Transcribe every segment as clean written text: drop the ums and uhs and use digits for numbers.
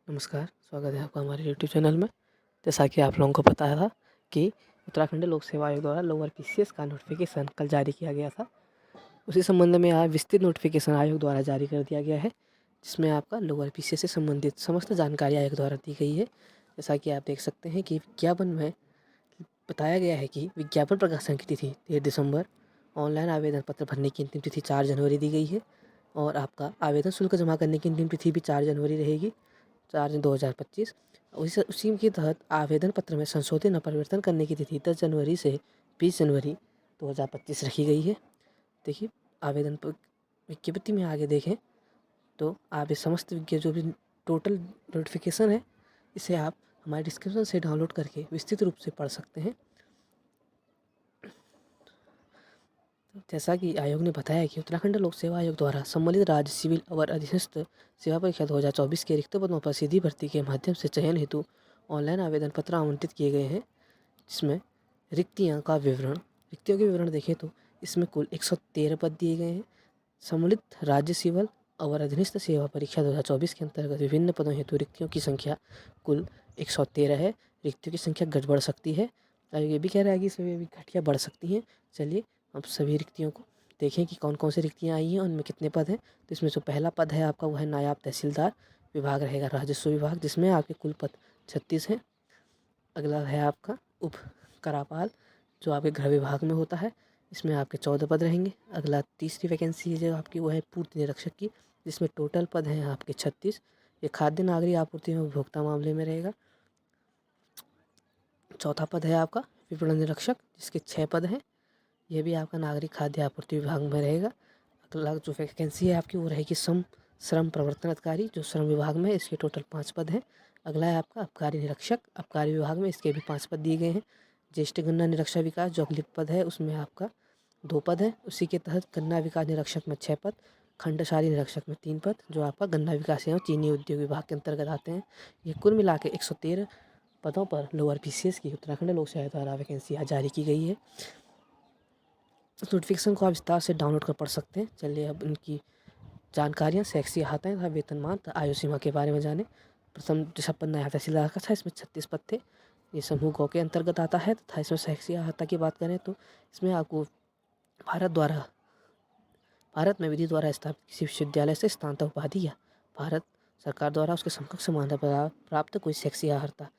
नमस्कार, स्वागत है आपका हमारे यूट्यूब चैनल में। जैसा कि आप लोगों को पता था कि उत्तराखंड लोक सेवा आयोग द्वारा लोअर पीसीएस का नोटिफिकेशन कल जारी किया गया था। उसी संबंध में आज विस्तृत नोटिफिकेशन आयोग द्वारा जारी कर दिया गया है, जिसमें आपका लोअर पीसीएस से संबंधित समस्त जानकारी आयोग द्वारा दी गई है। जैसा कि आप देख सकते हैं कि विज्ञापन में बताया गया है कि विज्ञापन प्रकाशन की तिथि 13 दिसंबर, ऑनलाइन आवेदन पत्र भरने की अंतिम तिथि 4 जनवरी दी गई है और आपका आवेदन शुल्क जमा करने की अंतिम तिथि भी 4 जनवरी रहेगी, 4/2025। उसी के तहत आवेदन पत्र में संशोधन या परिवर्तन करने की तिथि 10 जनवरी से 20 जनवरी 2025 रखी गई है। देखिए, आवेदन विज्ञप्ति में आगे देखें तो आप इस समस्त जो भी टोटल नोटिफिकेशन है, इसे आप हमारे डिस्क्रिप्शन से डाउनलोड करके विस्तृत रूप से पढ़ सकते हैं। जैसा कि आयोग ने बताया कि उत्तराखंड लोक सेवा आयोग द्वारा सम्मिलित राज्य सिविल और अधीनस्थ सेवा परीक्षा 2024 के रिक्त पदों पर सीधी भर्ती के माध्यम से चयन हेतु ऑनलाइन आवेदन पत्र आवंटित किए गए हैं, जिसमें रिक्तियों के विवरण देखें तो इसमें कुल 113 पद दिए गए हैं। सम्मिलित राज्य सिविल और अधीनस्थ सेवा परीक्षा 2024 के अंतर्गत विभिन्न पदों हेतु रिक्तियों की संख्या कुल 113 है। रिक्तियों की संख्या घट बढ़ सकती है। आयोग ये भी कह रहा है कि इसमें भी घट या बढ़ सकती हैं। चलिए अब सभी रिक्तियों को देखें कि कौन कौन सी रिक्तियाँ आई हैं, उनमें कितने पद हैं। तो इसमें जो पहला पद है आपका, वह है नायब तहसीलदार विभाग रहेगा, राजस्व विभाग, जिसमें आपके कुल पद 36 हैं। अगला है आपका उप करापाल, जो आपके गृह विभाग में होता है, इसमें आपके 14 पद रहेंगे। अगला तीसरी वैकेंसी जो आपकी वो है पूर्ति निरीक्षक की, जिसमें टोटल पद हैं आपके 36। ये खाद्य नागरिक आपूर्ति एवं उपभोक्ता मामले में रहेगा। चौथा पद है आपका विपणन निरीक्षक, जिसके 6 पद हैं। यह भी आपका नागरिक खाद्य आपूर्ति विभाग में रहेगा। अगला जो वैकेंसी है आपकी वो रहेगी श्रम प्रवर्तन अधिकारी, जो श्रम विभाग में है, इसके टोटल 5 पद हैं। अगला है आपका आबकारी निरीक्षक, आबकारी विभाग में, इसके भी 5 पद दिए गए हैं। ज्येष्ठ गन्ना निरीक्षक विकास जो अगले पद है, उसमें आपका 2 पद है। उसी के तहत गन्ना विकास निरीक्षक में 6 पद, खंडशाली निरीक्षक में 3 पद, जो आपका गन्ना विकास एवं चीनी उद्योग विभाग के अंतर्गत आते हैं। ये कुल मिला के 113 पदों पर लोअर पीसीएस की उत्तराखंड लोक सेवा द्वारा वैकेंसी जारी की गई है। नोटिफिकेशन को आप विस्तार से डाउनलोड कर पढ़ सकते हैं। चलिए अब इनकी जानकारियाँ, शैक्षिक अहाता तथा वेतनमान तथा आयु सीमा के बारे में जानें। प्रथम जो पद नायब तहसीलदार का था, इसमें 36 पद थे। ये समूह गौ के अंतर्गत आता है तथा इसमें शैक्षिक अहाता की बात करें तो इसमें आपको भारत में विधि द्वारा स्थापित किसी विश्वविद्यालय से स्नातक उपाधि या भारत सरकार द्वारा उसके समकक्ष मान्यता प्राप्त कोई शैक्षिक अहाता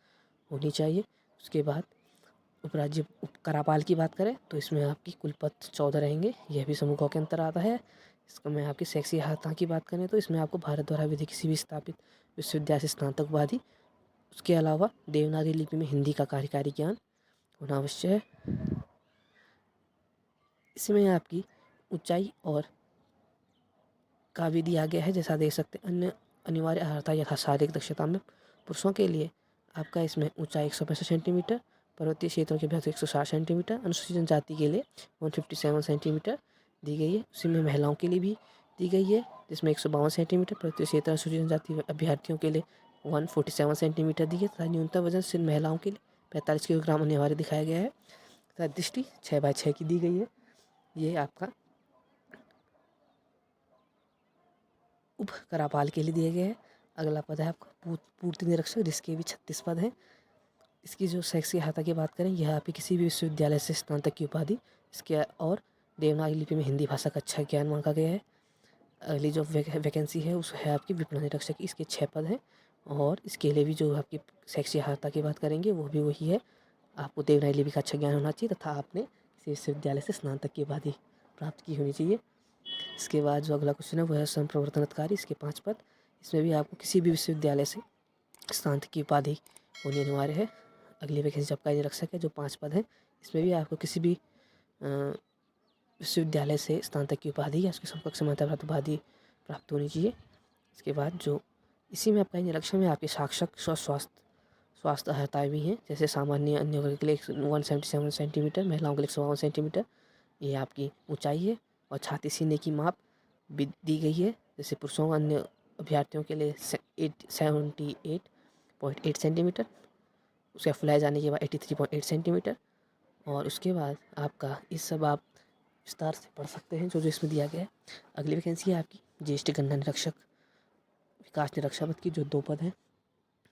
होनी चाहिए। उसके बाद उपराज्य उप करापाल की बात करें तो इसमें आपकी कुल पद 14 रहेंगे। यह भी समूह के अंतर आता है। इसका मैं आपकी शैक्षिक अहाता की बात करें तो इसमें आपको भारत द्वारा विधि किसी भी स्थापित विश्वविद्यालय से स्नातक उपाधि, उसके अलावा देवनागरी लिपि में हिंदी का कार्यकारी ज्ञान होना आवश्यक है। इसमें आपकी ऊंचाई और का भी दिया गया है, जैसा देख सकते हैं। अन्य अनिवार्य अर्हता यथा शारीरिक दक्षता में पुरुषों के लिए आपका इसमें ऊंचाई 165 सेंटीमीटर, पर्वतीय क्षेत्रों के अभ्यर्थी 160 सेंटीमीटर, अनुसूचित जनजाति के लिए 157 सेंटीमीटर दी गई है। उसी में महिलाओं के लिए भी दी गई है, जिसमें 152 सेंटीमीटर, पर्वतीय क्षेत्र अनुसूचित जनजाति अभ्यर्थियों के लिए 147 सेंटीमीटर दी है तथा न्यूनतम वजन सिर्फ महिलाओं के लिए 45 किलोग्राम अनिवार्य दिखाया गया है तथा दृष्टि 6x6 की दी गई है। ये आपका उप करापाल के लिए दिए गए हैं। अगला पद है आपका पूर्ति निरीक्षक, जिसके भी 36 पद हैं। इसकी जो शैक्षिक अहाता की बात करें, यह आपकी किसी भी विश्वविद्यालय से स्नातक की उपाधि, इसके और देवनागरी लिपि में हिंदी भाषा का अच्छा ज्ञान मांगा गया है। अगली जो वैकेंसी है उस है आपकी विपणन निरीक्षक की, इसके 6 पद हैं और इसके लिए भी जो आपकी शैक्षिक अहाता की बात करेंगे वो भी वही है। आपको देवनागरी लिपि का अच्छा ज्ञान होना चाहिए तथा आपने किसी विश्वविद्यालय से स्नातक की उपाधि प्राप्त की होनी चाहिए। इसके बाद जो अगला क्वेश्चन है वो है श्रम प्रवर्तन अधिकारी, इसके 5 पद। इसमें भी आपको किसी भी विश्वविद्यालय से स्नातक की उपाधि होनी अनिवार्य है। अगली वैकेंसी आबकारी निरीक्षक है, जो 5 पद हैं। इसमें भी आपको किसी भी विश्वविद्यालय से स्नातक की उपाधि या उसके समकक्ष मान्यता प्राप्त उपाधि प्राप्त होनी चाहिए। इसके बाद जो इसी में आबकारी निरीक्षण में आपके साक्षक स्वास्थ्य अहाताएँ भी हैं, जैसे सामान्य अन्य वर्ग के लिए 177 सेंटीमीटर, महिलाओं के लिए 152 सेंटीमीटर ये आपकी ऊंचाई है और छाती सीने की माप भी दी गई है। जैसे पुरुषों अन्य अभ्यर्थियों के लिए 78.8 सेंटीमीटर, उसका फुलाए जाने के बाद 83.8 सेंटीमीटर। और उसके बाद आपका इस सब आप विस्तार से पढ़ सकते हैं जो जो इसमें दिया गया है। अगली वैकेंसी है आपकी ज्येष्ठ गन्ना निरीक्षक विकास निरीक्षक पद की, जो 2 पद हैं।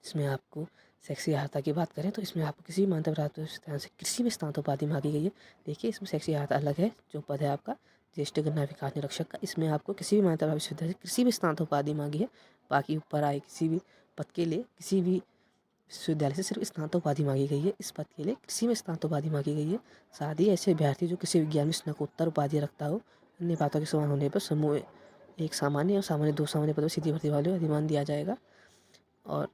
इसमें आपको शैक्षिक अर्हता की बात करें तो इसमें आपको किसी भी मान्यता प्राप्त संस्थान से कृषि में स्नातक उपाधि मांगी गई है। देखिए इसमें शैक्षिक अर्हता अलग है, जो पद है आपका ज्येष्ठ गन्ना विकास निरीक्षक का, इसमें आपको किसी भी मान्यता प्राप्त विश्वविद्यालय से कृषि में स्नातक उपाधि मांगी है। बाकी ऊपर आए किसी भी पद के लिए किसी भी विश्वविद्यालय से सिर्फ स्नातक उपाधि मांगी गई है। इस पद के लिए कृषि में स्नातक उपाधि मांगी गई है। साथ ही ऐसे अभ्यर्थी जो किसी विज्ञान में स्नातकोत्तर उपाधि रखता हो, अन्य बातों के समान होने पर समूह एक सामान्य और सामान्य दो सामान्य पदों सीधी भर्ती वाले अधिमान दिया जाएगा। और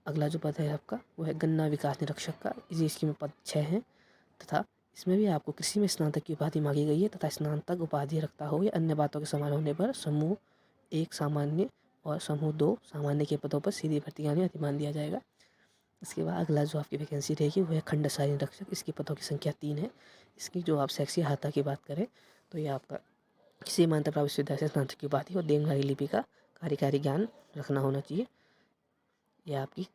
अगला जो पद है आपका वो है गन्ना विकास निरीक्षक का, इसमें पद 6 हैं तथा इसमें भी आपको कृषि में स्नातक की उपाधि मांगी गई है तथा स्नातक उपाधि रखता हो या अन्य बातों के समान होने पर समूह 1 सामान्य और समूह 2 सामान्य के पदों पर सीधी भर्ती यानी अधिमान दिया जाएगा। इसके बाद अगला जो आपकी वैकेंसी रहेगी वो है खंड सारी निरीक्षक, इसकी पदों की संख्या 3 है। इसकी जो आप शैक्षिक अर्हता की बात करें तो ये आपका किसी मान्यता प्राप्त विश्वविद्यालय से स्नातक की उपाधि और देवनागरी लिपि का कार्यकारी ज्ञान रखना होना चाहिए। यह आपकी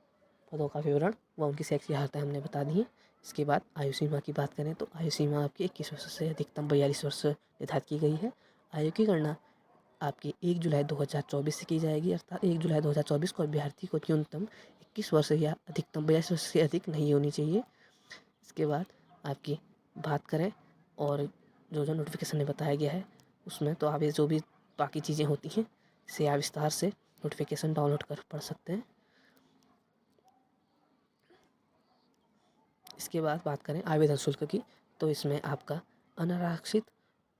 पदों का विवरण व उनकी शैक्षिक अर्हता हमने बता दी है। इसके बाद आयु सीमा की बात करें तो आयु सीमा आपकी 21 वर्ष से अधिकतम 42 वर्ष निर्धारित की गई है। आयु की गणना आपकी 1 जुलाई 2024 से की जाएगी, अर्थात 1 जुलाई 2024 को अभ्यर्थी को न्यूनतम 21 वर्ष या अधिकतम 42 वर्ष से अधिक नहीं होनी चाहिए। इसके बाद आपकी बात करें और जो नोटिफिकेशन में बताया गया है उसमें तो आप ये जो भी बाकी चीज़ें होती हैं इसे आप विस्तार से नोटिफिकेशन डाउनलोड कर पढ़ सकते हैं। इसके बाद बात करें आवेदन शुल्क की तो इसमें आपका अनारक्षित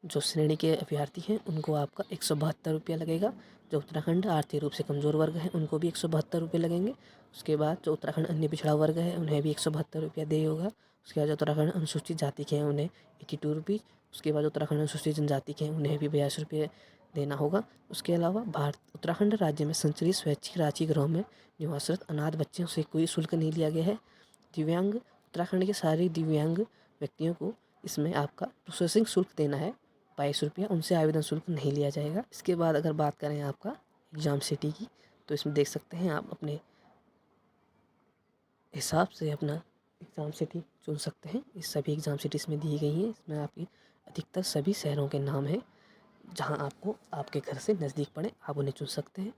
जो श्रेणी के अभ्यर्थी हैं उनको आपका 172 रुपया लगेगा। जो उत्तराखंड आर्थिक रूप से कमज़ोर वर्ग है उनको भी 172 रुपये लगेंगे। उसके बाद जो उत्तराखंड अन्य पिछड़ा वर्ग है उन्हें भी 172 रुपया दे होगा। उसके बाद जो उत्तराखंड अनुसूचित जाति के हैं उन्हें 82 रुपीज़। उसके बाद उत्तराखंड अनुसूचित जनजाति के हैं उन्हें भी 82 रुपये देना होगा। उसके अलावा उत्तराखंड राज्य में संचालित स्वैच्छिक रांची गृहों में निवासरत अनाथ बच्चों से कोई शुल्क नहीं लिया गया है। दिव्यांग उत्तराखंड के सारे दिव्यांग व्यक्तियों को इसमें आपका प्रोसेसिंग शुल्क देना है 22 रुपया, उनसे आवेदन शुल्क नहीं लिया जाएगा। इसके बाद अगर बात करें आपका एग्ज़ाम सिटी की तो इसमें देख सकते हैं आप अपने हिसाब से अपना एग्ज़ाम सिटी चुन सकते हैं। इस सभी एग्ज़ाम सिटी इसमें दी गई हैं। इसमें आपकी अधिकतर सभी शहरों के नाम हैं जहां आपको आपके घर से नज़दीक पड़े आप उन्हें चुन सकते हैं।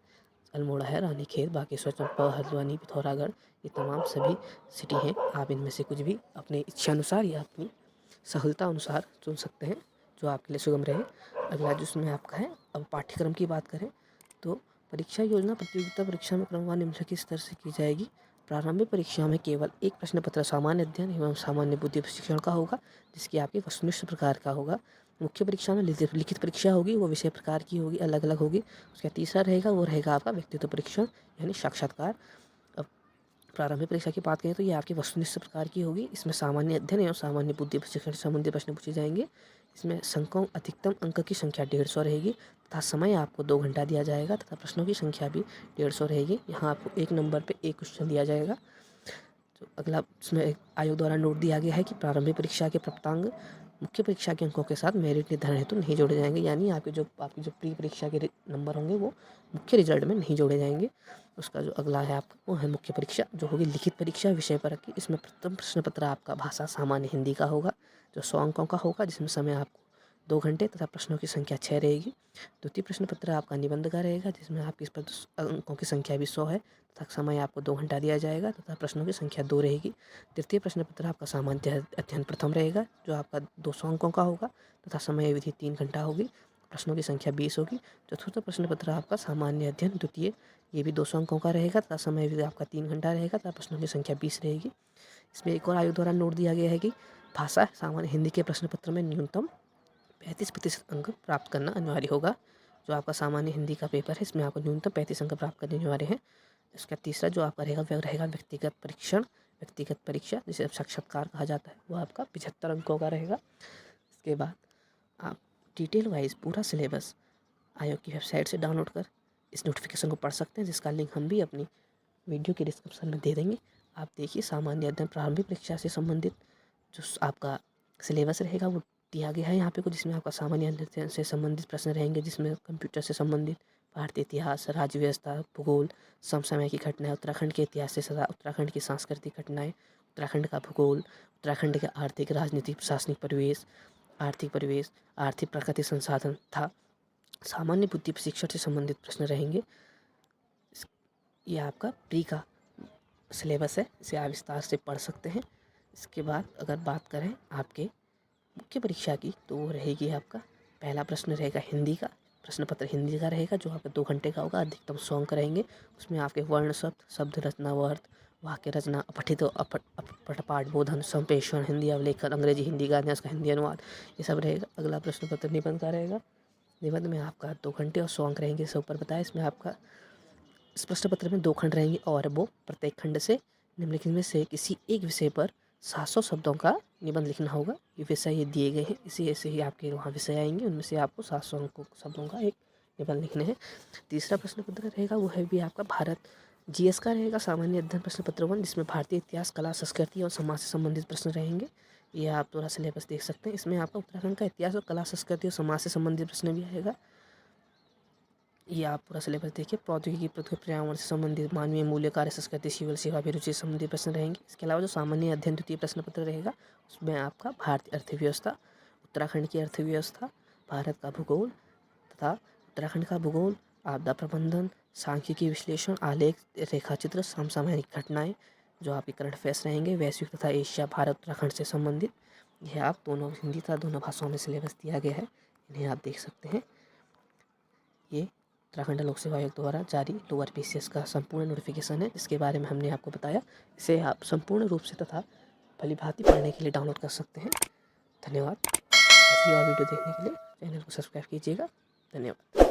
अल्मोड़ा है, रानीखेत, बागेश्वर, चंपा, हल्द्वानी, पिथौरागढ़, ये तमाम सभी सिटी हैं। आप इनमें से कुछ भी अपने इच्छा अनुसार या अपनी सहूलता अनुसार चुन सकते हैं जो आपके लिए सुगम रहे। अगला जिसमें आपका है अब पाठ्यक्रम की बात करें तो परीक्षा योजना प्रतियोगिता परीक्षा में क्रमवार निम्नलिखित स्तर से की जाएगी। प्रारंभिक परीक्षा में केवल एक प्रश्न पत्र सामान्य अध्ययन एवं सामान्य बुद्धि प्रशिक्षण का होगा जिसकी आपकी वस्तुनिष्ठ प्रकार का होगा। मुख्य परीक्षा में लिखित परीक्षा होगी, वो विषय प्रकार की होगी, अलग अलग होगी। उसका तीसरा रहेगा वो रहेगा आपका व्यक्तित्व परीक्षण यानी साक्षात्कार। अब प्रारंभिक परीक्षा की बात करें तो ये आपकी वस्तुनिष्ठ प्रकार की होगी। इसमें सामान्य अध्ययन एवं सामान्य बुद्धि प्रशिक्षण से संबंधित प्रश्न पूछे जाएंगे। इसमें अंकों अधिकतम अंक की संख्या 150 रहेगी तथा समय आपको 2 घंटा दिया जाएगा तथा प्रश्नों की संख्या भी 150 रहेगी। यहाँ आपको एक नंबर पर एक क्वेश्चन दिया जाएगा। तो अगला इसमें आयोग द्वारा नोट दिया गया है कि प्रारंभिक परीक्षा के प्राप्तांक मुख्य परीक्षा के अंकों के साथ मेरिट निर्धारण हेतु नहीं जोड़े जाएंगे, यानी आपकी जो प्री परीक्षा के नंबर होंगे वो मुख्य रिजल्ट में नहीं जोड़े जाएंगे। उसका जो अगला है आपका वो है मुख्य परीक्षा जो होगी लिखित परीक्षा विषय पर की। इसमें प्रथम प्रश्न पत्र आपका भाषा सामान्य हिंदी का होगा जो 100 अंकों का होगा जिसमें समय आपको 2 घंटे तथा प्रश्नों की संख्या 6 रहेगी। द्वितीय प्रश्न पत्र आपका निबंध का रहेगा जिसमें आपकी अंकों की संख्या भी 100 है तथा समय आपको 2 घंटा दिया जाएगा तथा प्रश्नों की संख्या 2 रहेगी। तृतीय प्रश्न पत्र आपका सामान्य अध्ययन प्रथम रहेगा जो आपका 200 अंकों का होगा तथा समय अवधि 3 घंटा होगी, प्रश्नों की संख्या 20 होगी। चतुर्थ प्रश्न पत्र आपका सामान्य अध्ययन द्वितीय, ये भी 200 अंकों का रहेगा तथा समय अवधि आपका 3 घंटा रहेगा तथा प्रश्नों की संख्या 20 रहेगी। इसमें एक और आयोग द्वारा नोट दिया गया है कि भाषा सामान्य हिंदी के प्रश्न पत्र में न्यूनतम 35% अंक प्राप्त करना अनिवार्य होगा। जो आपका सामान्य हिंदी का पेपर है इसमें आपको न्यूनतम 35 अंक प्राप्त करने अनिवार्य है। इसका तीसरा जो आपका रहेगा वह रहेगा व्यक्तिगत परीक्षा जिसे साक्षात्कार कहा जाता है, वो आपका 75 अंकों का रहेगा। इसके बाद आप डिटेल वाइज पूरा सिलेबस आयोग की वेबसाइट से डाउनलोड कर इस नोटिफिकेशन को पढ़ सकते हैं जिसका लिंक हम भी अपनी वीडियो के डिस्क्रिप्शन में दे देंगे। आप देखिए सामान्य अध्ययन प्रारंभिक परीक्षा से संबंधित जो आपका सिलेबस रहेगा वो दिया गया है यहाँ पे कुछ, जिसमें आपका सामान्य अध्ययन से संबंधित प्रश्न रहेंगे जिसमें कंप्यूटर से संबंधित भारतीय इतिहास, राज्य व्यवस्था, भूगोल, समसामयिक की घटनाएं, उत्तराखंड के इतिहास से सदा उत्तराखंड की सांस्कृतिक घटनाएं, उत्तराखंड का भूगोल, उत्तराखंड के आर्थिक राजनीतिक प्रशासनिक परिवेश, आर्थिक प्राकृतिक संसाधन था सामान्य बुद्धि प्रशिक्षण से संबंधित प्रश्न रहेंगे। ये आपका प्री का सिलेबस है, इसे आप विस्तार से पढ़ सकते हैं। इसके बाद अगर बात करें आपके मुख्य परीक्षा की, तो वो रहेगी आपका पहला प्रश्न रहेगा हिंदी का, प्रश्न पत्र हिंदी का रहेगा जो आपका 2 घंटे का होगा। अधिकतम 100 अंक रहेंगे। उसमें आपके वर्ण शब्द, शब्द रचना, वर्त, वाक्य रचना, अपठित अपठ पाठ बोधन, संप्रेषण, हिंदी अवलेखन, अंग्रेजी हिंदी का अध्ययन, उसका हिंदी अनुवाद, ये सब रहेगा। अगला प्रश्न पत्र निबंध का रहेगा। निबंध में आपका 2 घंटे और 100 अंक रहेंगे, जैसे ऊपर बताया। इसमें आपका इस प्रश्न पत्र में 2 खंड रहेंगे और वो प्रत्येक खंड से निम्नलिखित में से किसी एक विषय पर 700 शब्दों का निबंध लिखना होगा। ये विषय ये दिए गए हैं, इसी ऐसे ही आपके वहाँ विषय आएंगे, उनमें से आपको 700 शब्दों का एक निबंध लिखने हैं। तीसरा प्रश्न पत्र रहेगा वो है भी आपका भारत जीएस का रहेगा, सामान्य अध्ययन प्रश्न पत्र 1, जिसमें भारतीय इतिहास, कला, संस्कृति और समाज से संबंधित प्रश्न रहेंगे। ये आप थोड़ा सिलेबस देख सकते हैं। इसमें आपका उत्तराखंड का इतिहास और कला, संस्कृति और समाज से संबंधित प्रश्न भी आएगा। ये आप पूरा सिलेबस देखिए। प्रौद्योगिकी, पर्यावरण से संबंधित, मानवीय मूल्य, कार्य संस्कृति, सिविल सेवा, अभिरुचि से संबंधित प्रश्न रहेंगे। इसके अलावा जो सामान्य अध्ययन द्वितीय प्रश्न पत्र रहेगा, उसमें आपका भारतीय अर्थव्यवस्था, उत्तराखंड की अर्थव्यवस्था, भारत का भूगोल तथा उत्तराखंड का भूगोल, आपदा प्रबंधन, सांख्यिकी विश्लेषण, आलेख, रेखाचित्र, समसामयिक घटनाएं, जो आपके करंट अफेयर्स रहेंगे, वैश्विक तथा एशिया, भारत, उत्तराखंड से संबंधित। यह आप दोनों हिंदी तथा दोनों भाषाओं में सिलेबस दिया गया है, इन्हें आप देख सकते हैं। ये उत्तराखंड लोक सेवा आयोग द्वारा जारी लोअर पीसीएस का संपूर्ण नोटिफिकेशन है, जिसके बारे में हमने आपको बताया। इसे आप संपूर्ण रूप से तथा भलीभांति पढ़ने के लिए डाउनलोड कर सकते हैं। धन्यवाद। ऐसी और वीडियो देखने के लिए चैनल को सब्सक्राइब कीजिएगा। धन्यवाद।